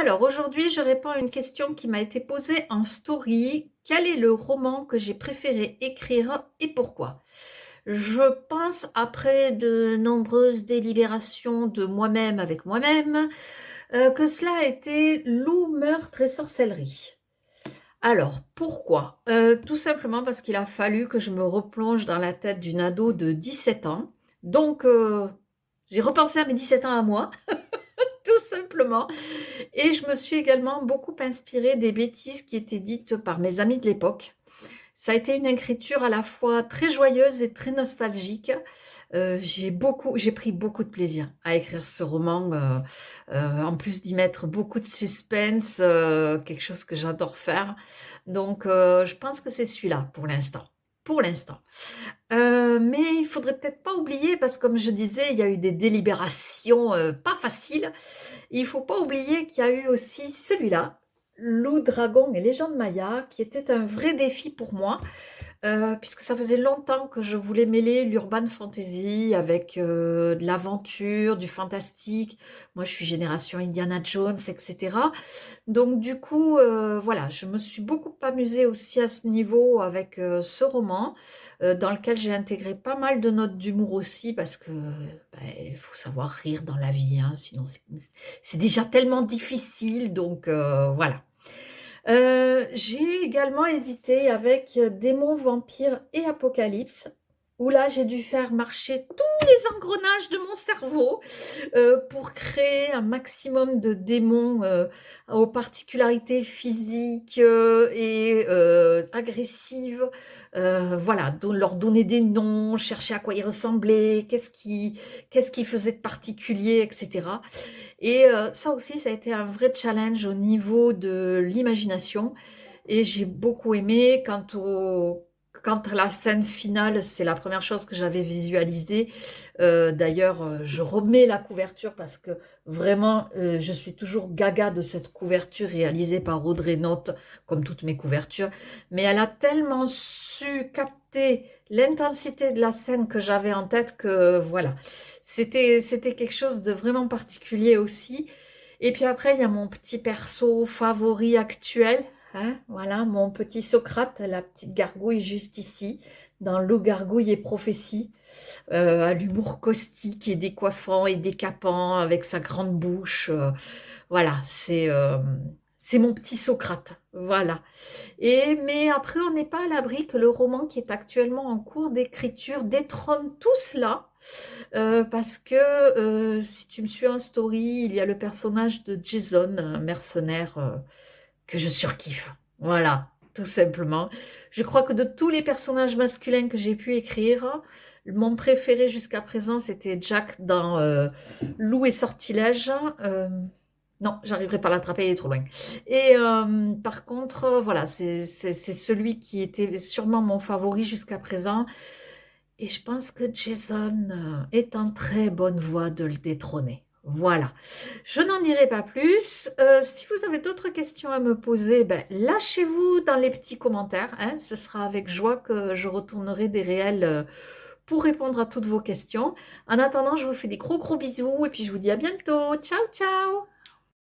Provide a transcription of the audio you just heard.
Alors aujourd'hui, je réponds à une question qui m'a été posée en story. Quel est le roman que j'ai préféré écrire et pourquoi? Je pense, après de nombreuses délibérations de moi-même avec moi-même, que cela a été Loup, meurtre et sorcellerie. Alors, pourquoi? Tout simplement parce qu'il a fallu que je me replonge dans la tête d'une ado de 17 ans. Donc, j'ai repensé à mes 17 ans à moi, tout simplement. Et je me suis également beaucoup inspirée des bêtises qui étaient dites par mes amis de l'époque. Ça a été une écriture à la fois très joyeuse et très nostalgique. J'ai pris beaucoup de plaisir à écrire ce roman, en plus d'y mettre beaucoup de suspense, quelque chose que j'adore faire. Donc, je pense que c'est celui-là pour l'instant. Pour l'instant. Mais il faudrait peut-être pas oublier, parce que comme je disais, il y a eu des délibérations pas faciles. Il faut pas oublier qu'il y a eu aussi celui-là, Loup, Dragon et Légende Maya, qui était un vrai défi pour moi, puisque ça faisait longtemps que je voulais mêler l'urban fantasy avec de l'aventure, du fantastique. Moi, je suis génération Indiana Jones, etc. Donc du coup, voilà, je me suis beaucoup amusée aussi à ce niveau avec ce roman, dans lequel j'ai intégré pas mal de notes d'humour aussi, parce que il faut savoir rire dans la vie, hein, sinon c'est déjà tellement difficile, donc voilà. J'ai également hésité avec Démons, Vampires et Apocalypse, où là j'ai dû faire marcher tous les engrenages de mon cerveau pour créer un maximum de démons aux particularités physiques et agressives. Voilà, leur donner des noms, chercher à quoi ils ressemblaient, qu'est-ce qui faisait de particulier, etc. Et ça aussi, ça a été un vrai challenge au niveau de l'imagination. Et j'ai beaucoup aimé quand la scène finale, c'est la première chose que j'avais visualisée. D'ailleurs, je remets la couverture parce que vraiment, je suis toujours gaga de cette couverture réalisée par Audrey Note, comme toutes mes couvertures. Mais elle a tellement su capter l'intensité de la scène que j'avais en tête que voilà, c'était quelque chose de vraiment particulier aussi. Et puis après, il y a mon petit perso favori actuel, hein, voilà, mon petit Socrate, la petite gargouille juste ici, dans Loup, gargouille et prophétie, à l'humour caustique et décoiffant et décapant, avec sa grande bouche. Voilà, c'est mon petit Socrate, voilà. Mais après, on n'est pas à l'abri que le roman qui est actuellement en cours d'écriture détrône tout cela, parce que si tu me suis en story, il y a le personnage de Jason, un mercenaire que je surkiffe. Voilà, tout simplement. Je crois que de tous les personnages masculins que j'ai pu écrire, mon préféré jusqu'à présent, c'était Jack dans Loup et Sortilège. Non, j'arriverai pas à l'attraper, il est trop loin. Et par contre, voilà, c'est celui qui était sûrement mon favori jusqu'à présent. Et je pense que Jason est en très bonne voie de le détrôner. Voilà. Je n'en dirai pas plus. Si vous avez d'autres questions à me poser, ben, lâchez-vous dans les petits commentaires, hein. Ce sera avec joie que je retournerai des réels pour répondre à toutes vos questions. En attendant, je vous fais des gros gros bisous et puis je vous dis à bientôt. Ciao, ciao!